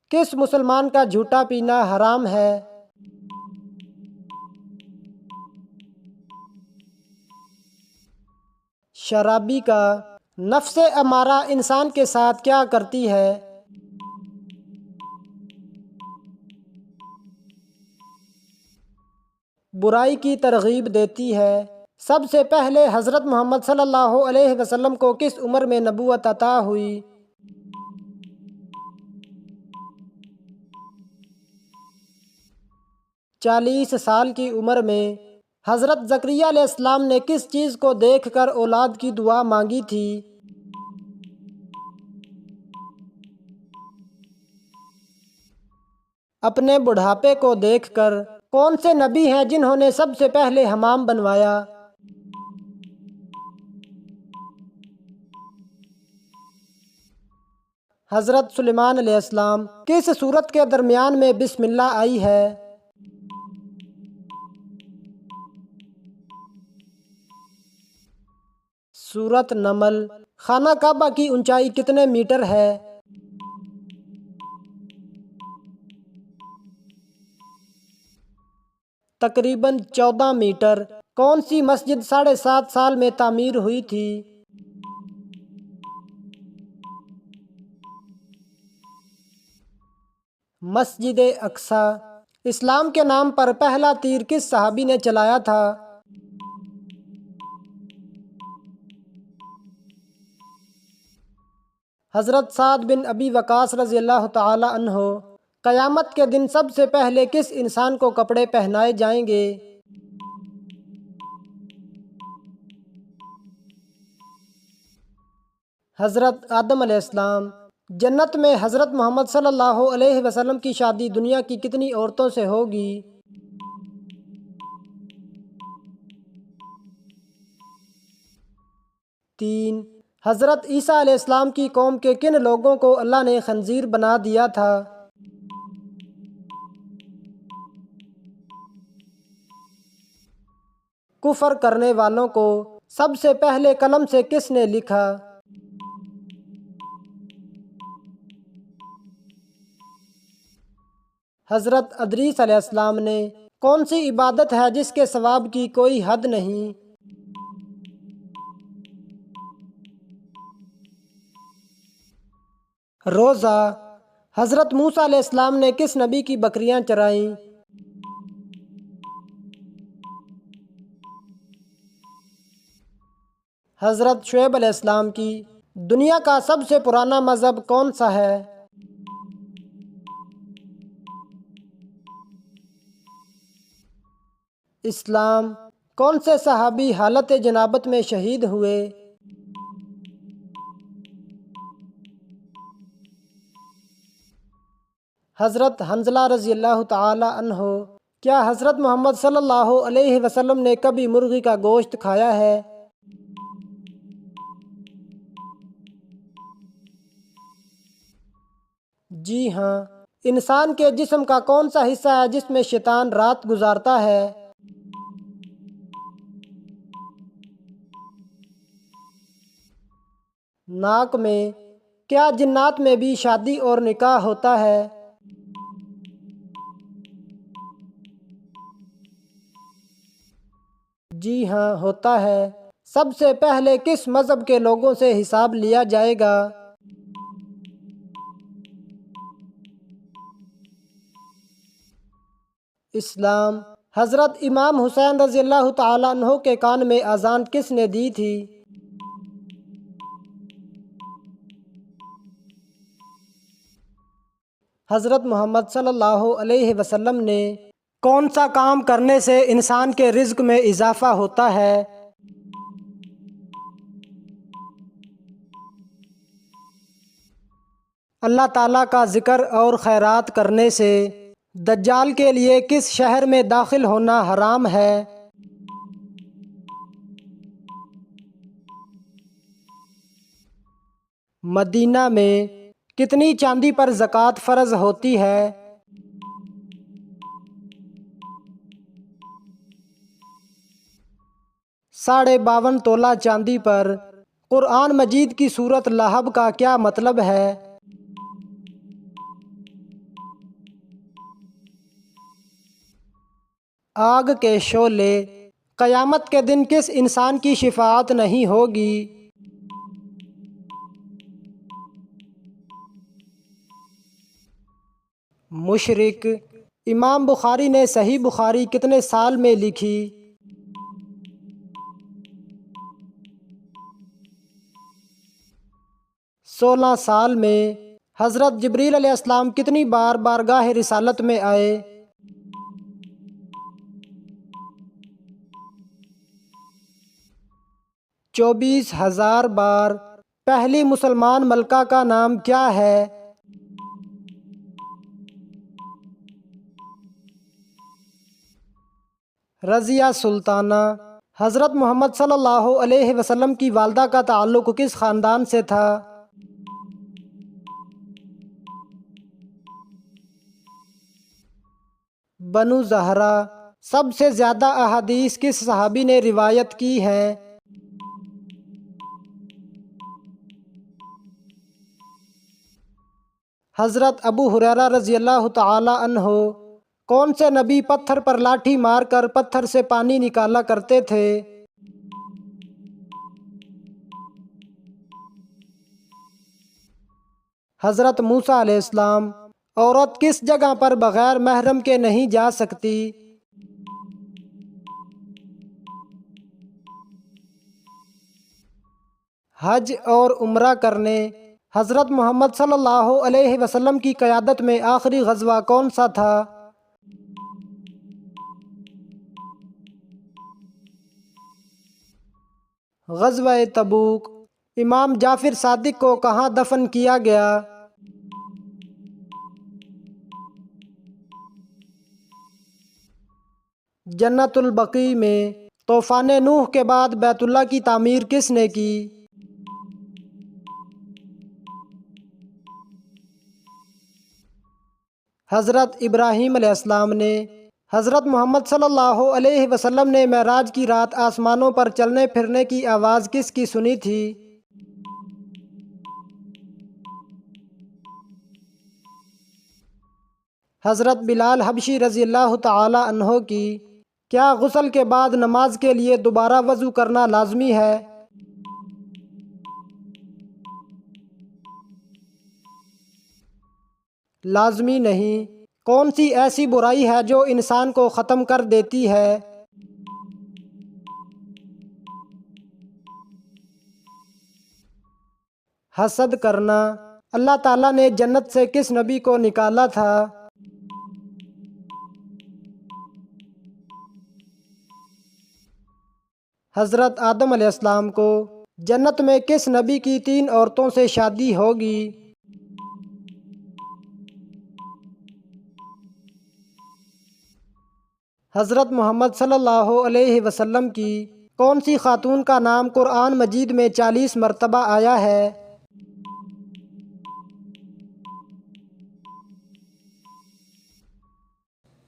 کس مسلمان کا جھوٹا پینا حرام ہے؟ شرابی کا۔ نفس امارہ انسان کے ساتھ کیا کرتی ہے؟ برائی کی ترغیب دیتی ہے۔ سب سے پہلے حضرت محمد صلی اللہ علیہ وسلم کو کس عمر میں نبوت عطا ہوئی؟ 40 سال کی عمر میں۔ حضرت زکریا علیہ السلام نے کس چیز کو دیکھ کر اولاد کی دعا مانگی تھی؟ اپنے بڑھاپے کو دیکھ کر کون سے نبی ہیں جنہوں نے سب سے پہلے حمام بنوایا؟ حضرت سلیمان علیہ السلام۔ کس سورت کے درمیان میں بسم اللہ آئی ہے؟ سورت نمل۔ خانہ کعبہ کی اونچائی کتنے میٹر ہے؟ تقریباً 14 میٹر۔ کون سی مسجد 7.5 سال میں تعمیر ہوئی تھی؟ مسجد اقصیٰ۔ اسلام کے نام پر پہلا تیر کس صحابی نے چلایا تھا؟ حضرت سعد بن ابی وقاص رضی اللہ تعالی عنہ۔ قیامت کے دن سب سے پہلے کس انسان کو کپڑے پہنائے جائیں گے؟ حضرت آدم علیہ السلام۔ جنت میں حضرت محمد صلی اللہ علیہ وسلم کی شادی دنیا کی کتنی عورتوں سے ہوگی؟ 3۔ حضرت عیسیٰ علیہ السلام کی قوم کے کن لوگوں کو اللہ نے خنزیر بنا دیا تھا؟ کفر کرنے والوں کو۔ سب سے پہلے قلم سے کس نے لکھا؟ حضرت ادریس علیہ السلام نے۔ کون سی عبادت ہے جس کے ثواب کی کوئی حد نہیں؟ روزہ۔ حضرت موسیٰ علیہ السلام نے کس نبی کی بکریاں چرائیں؟ حضرت شعیب علیہ السلام کی۔ دنیا کا سب سے پرانا مذہب کون سا ہے؟ اسلام۔ کون سے صحابی حالت جنابت میں شہید ہوئے؟ حضرت حنظلہ رضی اللہ تعالی عنہ۔ کیا حضرت محمد صلی اللہ علیہ وسلم نے کبھی مرغی کا گوشت کھایا ہے؟ جی ہاں۔ انسان کے جسم کا کون سا حصہ ہے جس میں شیطان رات گزارتا ہے؟ ناک میں۔ کیا جنات میں بھی شادی اور نکاح ہوتا ہے؟ جی ہاں، ہوتا ہے۔ سب سے پہلے کس مذہب کے لوگوں سے حساب لیا جائے گا؟ اسلام۔ حضرت امام حسین رضی اللہ تعالی عنہ کے کان میں اذان کس نے دی تھی؟ حضرت محمد صلی اللہ علیہ وسلم نے۔ کون سا کام کرنے سے انسان کے رزق میں اضافہ ہوتا ہے؟ اللہ تعالیٰ کا ذکر اور خیرات کرنے سے۔ دجال کے لیے کس شہر میں داخل ہونا حرام ہے؟ مدینہ میں۔ کتنی چاندی پر زکوٰۃ فرض ہوتی ہے؟ 52.5 تولہ چاندی پر۔ قرآن مجید کی سورت لہب کا کیا مطلب ہے؟ آگ کے شعلے، قیامت کے دن کس انسان کی شفاعت نہیں ہوگی؟ مشرک۔ امام بخاری نے صحیح بخاری کتنے سال میں لکھی؟ 16 سال میں۔ حضرت جبریل علیہ السلام کتنی بار بارگاہ رسالت میں آئے؟ 24,000 بار۔ پہلی مسلمان ملکہ کا نام کیا ہے؟ رضیہ سلطانہ۔ حضرت محمد صلی اللہ علیہ وسلم کی والدہ کا تعلق کس خاندان سے تھا؟ بنو زہرہ۔ سب سے زیادہ احادیث کس صحابی نے روایت کی ہیں؟ حضرت ابو ہریرہ رضی اللہ تعالی عنہ۔ کون سے نبی پتھر پر لاٹھی مار کر پتھر سے پانی نکالا کرتے تھے؟ حضرت موسیٰ علیہ السلام۔ عورت کس جگہ پر بغیر محرم کے نہیں جا سکتی؟ حج اور عمرہ کرنے۔ حضرت محمد صلی اللہ علیہ وسلم کی قیادت میں آخری غزوہ کون سا تھا؟ غزوہ تبوک۔ امام جعفر صادق کو کہاں دفن کیا گیا؟ جنت البقیع میں۔ طوفان نوح کے بعد بیت اللہ کی تعمیر کس نے کی؟ حضرت ابراہیم علیہ السلام نے۔ حضرت محمد صلی اللہ علیہ وسلم نے معراج کی رات آسمانوں پر چلنے پھرنے کی آواز کس کی سنی تھی؟ حضرت بلال حبشی رضی اللہ تعالی عنہ کی۔ کیا غسل کے بعد نماز کے لیے دوبارہ وضو کرنا لازمی ہے؟ لازمی نہیں۔ کون سی ایسی برائی ہے جو انسان کو ختم کر دیتی ہے؟ حسد کرنا۔ اللہ تعالیٰ نے جنت سے کس نبی کو نکالا تھا؟ حضرت آدم علیہ السلام کو۔ جنت میں کس نبی کی 3 عورتوں سے شادی ہوگی؟ حضرت محمد صلی اللہ علیہ وسلم کی۔ کون سی خاتون کا نام قرآن مجید میں 40 مرتبہ آیا ہے؟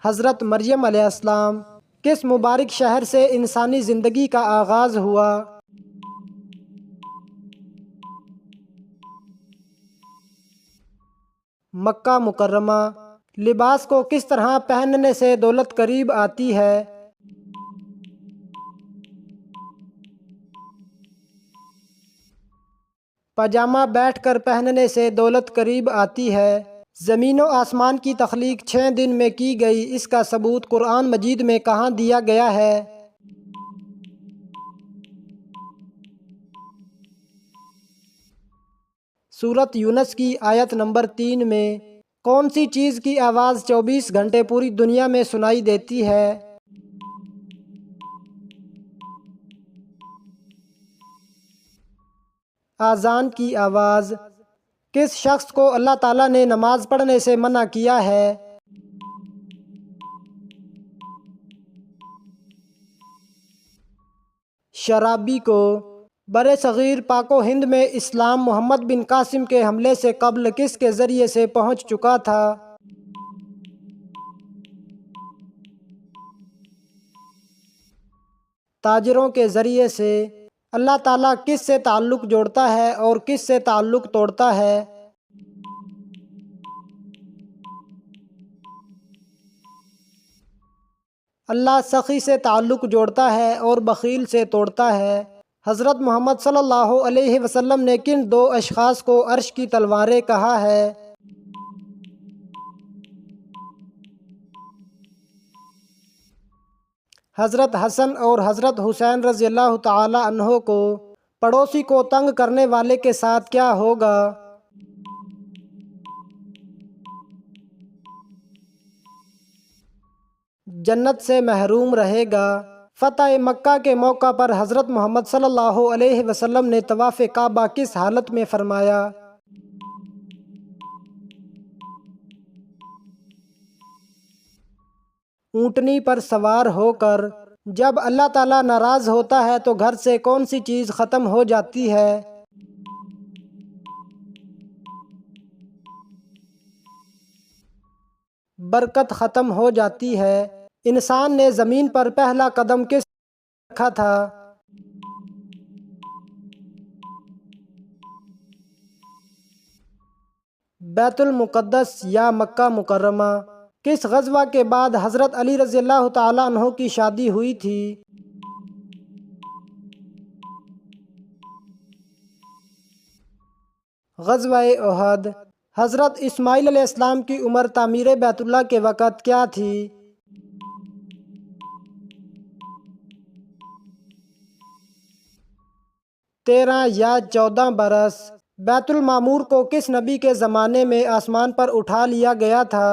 حضرت مریم علیہ السلام۔ کس مبارک شہر سے انسانی زندگی کا آغاز ہوا؟ مکہ مکرمہ۔ لباس کو کس طرح پہننے سے دولت قریب آتی ہے؟ پاجامہ بیٹھ کر پہننے سے دولت قریب آتی ہے۔ زمین و آسمان کی تخلیق 6 دن میں کی گئی، اس کا ثبوت قرآن مجید میں کہاں دیا گیا ہے؟ سورۃ یونس کی آیت نمبر 3 میں۔ کون سی چیز کی آواز 24 گھنٹے پوری دنیا میں سنائی دیتی ہے؟ اذان کی آواز۔ کس شخص کو اللہ تعالیٰ نے نماز پڑھنے سے منع کیا ہے؟ شرابی کو۔ برِ صغیر پاک و ہند میں اسلام محمد بن قاسم کے حملے سے قبل کس کے ذریعے سے پہنچ چکا تھا؟ تاجروں کے ذریعے سے۔ اللہ تعالیٰ کس سے تعلق جوڑتا ہے اور کس سے تعلق توڑتا ہے؟ اللہ سخی سے تعلق جوڑتا ہے اور بخیل سے توڑتا ہے۔ حضرت محمد صلی اللہ علیہ وسلم نے کن دو اشخاص کو عرش کی تلواریں کہا ہے؟ حضرت حسن اور حضرت حسین رضی اللہ تعالی عنہ کو پڑوسی کو تنگ کرنے والے کے ساتھ کیا ہوگا؟ جنت سے محروم رہے گا۔ فتح مکہ کے موقع پر حضرت محمد صلی اللہ علیہ وسلم نے طواف کعبہ کس حالت میں فرمایا؟ اونٹنی پر سوار ہو کر۔ جب اللہ تعالیٰ ناراض ہوتا ہے تو گھر سے کون سی چیز ختم ہو جاتی ہے؟ برکت ختم ہو جاتی ہے۔ انسان نے زمین پر پہلا قدم کس رکھا تھا؟ بیت المقدس یا مکہ مکرمہ؟ کس غزوہ کے بعد حضرت علی رضی اللہ تعالیٰ عنہ کی شادی ہوئی تھی؟ غزوہ احد۔ حضرت اسماعیل علیہ السلام کی عمر تعمیر بیت اللہ کے وقت کیا تھی؟ 13 یا 14 برس۔ بیت المعمور کو کس نبی کے زمانے میں آسمان پر اٹھا لیا گیا تھا؟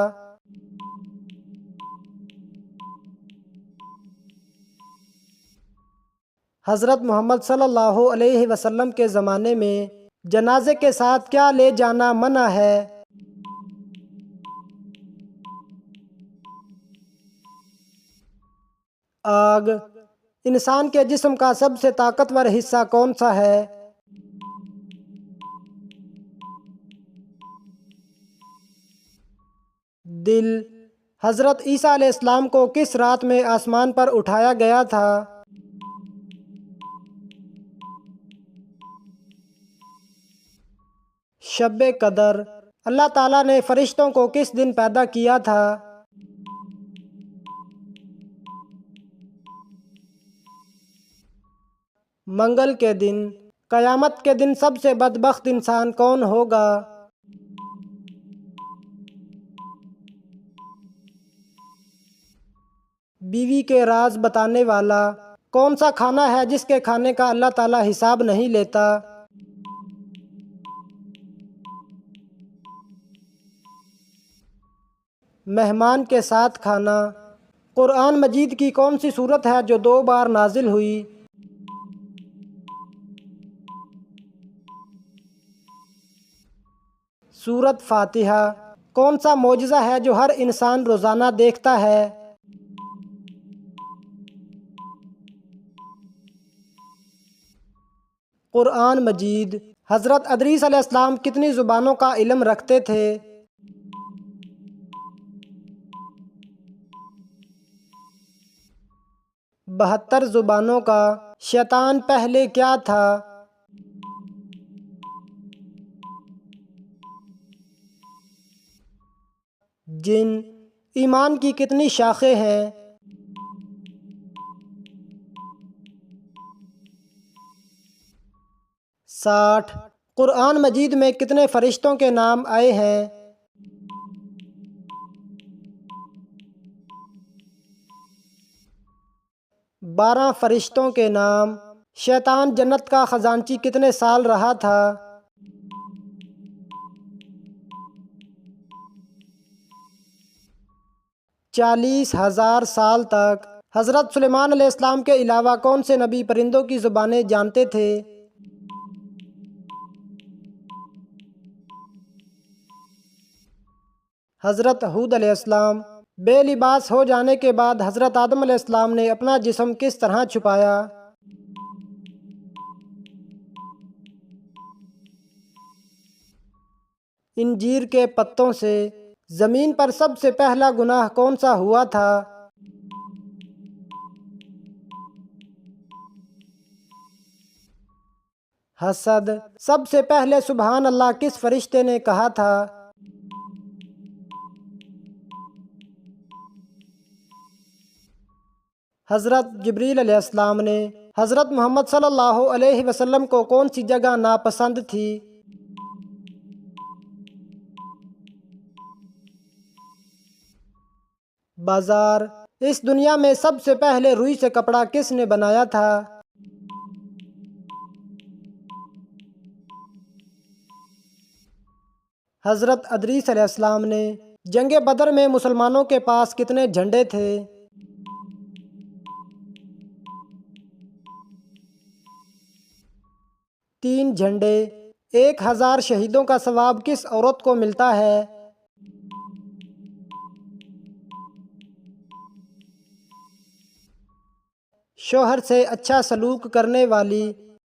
حضرت محمد صلی اللہ علیہ وسلم کے زمانے میں جنازے کے ساتھ کیا لے جانا منع ہے؟ آگ۔ انسان کے جسم کا سب سے طاقتور حصہ کون سا ہے؟ دل۔ حضرت عیسیٰ علیہ السلام کو کس رات میں آسمان پر اٹھایا گیا تھا؟ شب قدر۔ اللہ تعالیٰ نے فرشتوں کو کس دن پیدا کیا تھا؟ 'منگل کے دن۔ قیامت کے دن سب سے بدبخت انسان کون ہوگا؟ بیوی کے راز بتانے والا۔ کون سا کھانا ہے جس کے کھانے کا اللہ تعالیٰ حساب نہیں لیتا؟ مہمان کے ساتھ کھانا۔ قرآن مجید کی کون سی سورت ہے جو 2 بار نازل ہوئی؟ سورت فاتحہ۔ کون سا معجزہ ہے جو ہر انسان روزانہ دیکھتا ہے؟ قرآن مجید۔ حضرت ادریس علیہ السلام کتنی زبانوں کا علم رکھتے تھے؟ 72 زبانوں کا۔ شیطان پہلے کیا تھا؟ جن۔ ایمان کی کتنی شاخیں ہیں؟ 60۔ قرآن مجید میں کتنے فرشتوں کے نام آئے ہیں؟ 12 فرشتوں کے نام۔ شیطان جنت کا خزانچی کتنے سال رہا تھا؟ 40,000 سال تک۔ حضرت سلیمان علیہ السلام کے علاوہ کون سے نبی پرندوں کی زبانیں جانتے تھے؟ حضرت ہود علیہ السلام۔ بے لباس ہو جانے کے بعد حضرت آدم علیہ السلام نے اپنا جسم کس طرح چھپایا؟ انجیر کے پتوں سے۔ زمین پر سب سے پہلا گناہ کون سا ہوا تھا؟ حسد۔ سب سے پہلے سبحان اللہ کس فرشتے نے کہا تھا؟ حضرت جبریل علیہ السلام نے حضرت محمد صلی اللہ علیہ وسلم کو کون سی جگہ ناپسند تھی؟ بازار۔ اس دنیا میں سب سے پہلے روئی سے کپڑا کس نے بنایا تھا؟ حضرت ادریس علیہ السلام نے۔ جنگ بدر میں مسلمانوں کے پاس کتنے جھنڈے تھے؟ 3 جھنڈے۔ 1000 شہیدوں کا ثواب کس عورت کو ملتا ہے؟ شوہر سے اچھا سلوک کرنے والی